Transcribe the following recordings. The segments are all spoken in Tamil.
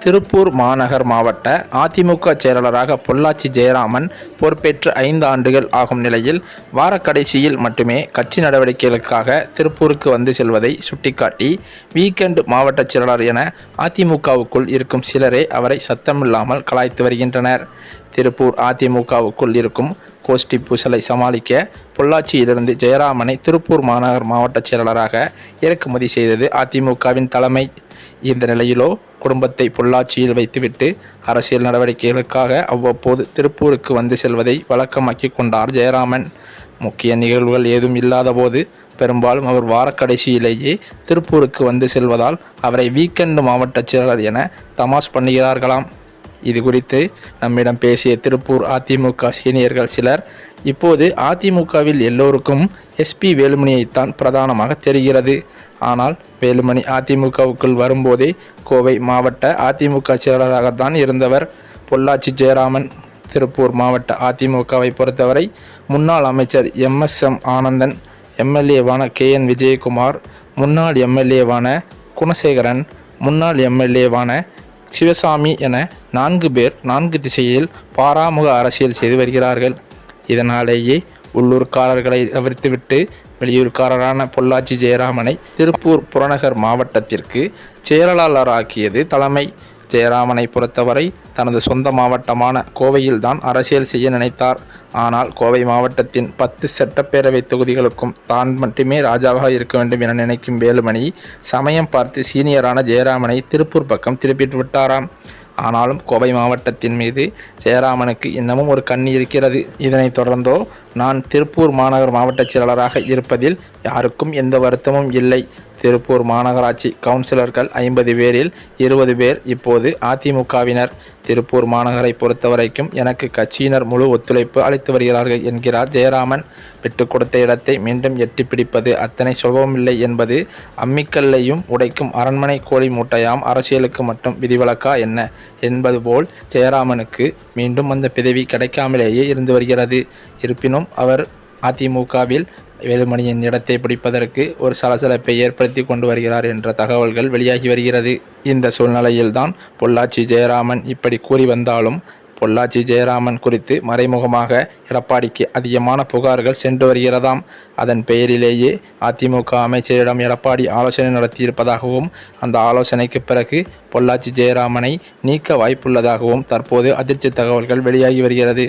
திருப்பூர் மாநகர் மாவட்ட அதிமுக செயலாளராக பொள்ளாச்சி ஜெயராமன் பொறுப்பேற்று 5 ஆண்டுகள் ஆகும் நிலையில் வாரக்கடைசியில் மட்டுமே கட்சி நடவடிக்கைகளுக்காக திருப்பூருக்கு வந்து செல்வதை சுட்டிக்காட்டி வீக்கெண்ட் மாவட்ட செயலாளர் என அதிமுகவுக்குள் இருக்கும் சிலரே அவரை சத்தமில்லாமல் கலாய்த்து வருகின்றனர். திருப்பூர் அதிமுகவுக்குள் இருக்கும் கோஷ்டி பூசலை சமாளிக்க பொள்ளாச்சியிலிருந்து ஜெயராமனை திருப்பூர் மாநகர் மாவட்ட செயலாளராக இறக்குமதி செய்தது அதிமுகவின் தலைமை. இந்த நிலையிலோ குடும்பத்தை பொள்ளாச்சியில் வைத்துவிட்டு அரசியல் நடவடிக்கைகளுக்காக அவ்வப்போது திருப்பூருக்கு வந்து செல்வதை வழக்கமாக்கி கொண்டார் ஜெயராமன். முக்கிய நிகழ்வுகள் ஏதும் இல்லாத போது பெரும்பாலும் அவர் வாரக்கடைசியிலேயே திருப்பூருக்கு வந்து செல்வதால் அவரை வீக்கெண்ட் மாவட்ட செயலாளர் என தமாஷ் பண்ணுகிறார்களாம். இது குறித்து நம்மிடம் பேசிய திருப்பூர் அதிமுக சீனியர்கள் சிலர், இப்போது அதிமுகவில் எல்லோருக்கும் எஸ்பி வேலுமணியைத்தான் பிரதானமாக தெரிகிறது. ஆனால் வேலுமணி அதிமுகவுக்குள் வரும்போதே கோவை மாவட்ட அதிமுக செயலாளராகத்தான் இருந்தவர் பொள்ளாச்சி ஜெயராமன். திருப்பூர் மாவட்ட அதிமுகவை பொறுத்தவரை முன்னாள் அமைச்சர் MSM ஆனந்தன், எம்எல்ஏவான KN விஜயகுமார், முன்னாள் எம்எல்ஏவான குணசேகரன், முன்னாள் எம்எல்ஏவான சிவசாமி என 4 பேர் 4 திசையில் பாராமுக அரசியல் செய்து வருகிறார்கள். இதனாலேயே உள்ளூர்காரர்களை தவிர்த்துவிட்டு வெளியூர்காரரான பொள்ளாச்சி ஜெயராமனை திருப்பூர் புறநகர் மாவட்டத்திற்கு செயலாளராக்கியது தலைமை. ஜெயராமனை பொறுத்தவரை தனது சொந்த மாவட்டமான கோவையில்தான் அரசியல் செய்ய நினைத்தார். ஆனால் கோவை மாவட்டத்தின் 10 சட்டப்பேரவை தொகுதிகளுக்கும் தான் மட்டுமே ராஜாவாக இருக்க வேண்டும் என நினைக்கும் வேலுமணி சமயம் பார்த்து சீனியரான ஜெயராமனை திருப்பூர் பக்கம் திருப்பிட்டு விட்டாராம். ஆனாலும் கோவை மாவட்டத்தின் மீது ஜெயராமனுக்கு இன்னமும் ஒரு கண்ணி இருக்கிறது. இதனைத் தொடர்ந்தோ நான் திருப்பூர் மாநகர் மாவட்ட செயலாளராக இருப்பதில் யாருக்கும் எந்த வருத்தமும் இல்லை. திருப்பூர் மாநகராட்சி கவுன்சிலர்கள் 50 பேரில் 20 பேர் இப்போது அதிமுகவினர். திருப்பூர் மாநகரை பொறுத்தவரைக்கும் எனக்கு கட்சியினர் முழு ஒத்துழைப்பு அளித்து வருகிறார்கள் என்கிறார் ஜெயராமன். விட்டு கொடுத்த இடத்தை மீண்டும் எட்டி பிடிப்பது அத்தனை சுலபமில்லை என்பது அம்மிக்கல்லையும் உடைக்கும் அரண்மனை கோழி மூட்டையாம். அரசியலுக்கு மட்டும் விதிவிலக்கா என்ன என்பது போல் ஜெயராமனுக்கு மீண்டும் அந்த பதவி கிடைக்காமலேயே இருந்து வருகிறது. இருப்பினும் அவர் அதிமுகவில் வேலுமணியின் இடத்தை பிடிப்பதற்கு ஒரு சலசலப்பை ஏற்படுத்தி கொண்டு வருகிறார் என்ற தகவல்கள் வெளியாகி வருகிறது. இந்த சூழ்நிலையில்தான் பொள்ளாச்சி ஜெயராமன் இப்படி கூறி வந்தாலும் பொள்ளாச்சி ஜெயராமன் குறித்து மறைமுகமாக எடப்பாடிக்கு அதிகமான புகார்கள் சென்று வருகிறதாம். அதன் பெயரிலேயே அதிமுக அமைச்சரிடம் எடப்பாடி ஆலோசனை நடத்தியிருப்பதாகவும் அந்த ஆலோசனைக்கு பிறகு பொள்ளாச்சி ஜெயராமனை நீக்க வாய்ப்புள்ளதாகவும் தற்போது அதிர்ச்சி தகவல்கள் வெளியாகி வருகிறது.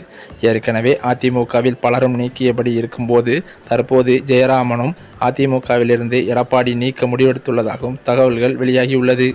ஏற்கனவே அதிமுகவில் பலரும் நீக்கியபடி இருக்கும்போது தற்போது ஜெயராமனும் அதிமுகவிலிருந்து எடப்பாடி நீக்க முடிவெடுத்துள்ளதாகவும் தகவல்கள் வெளியாகியுள்ளது.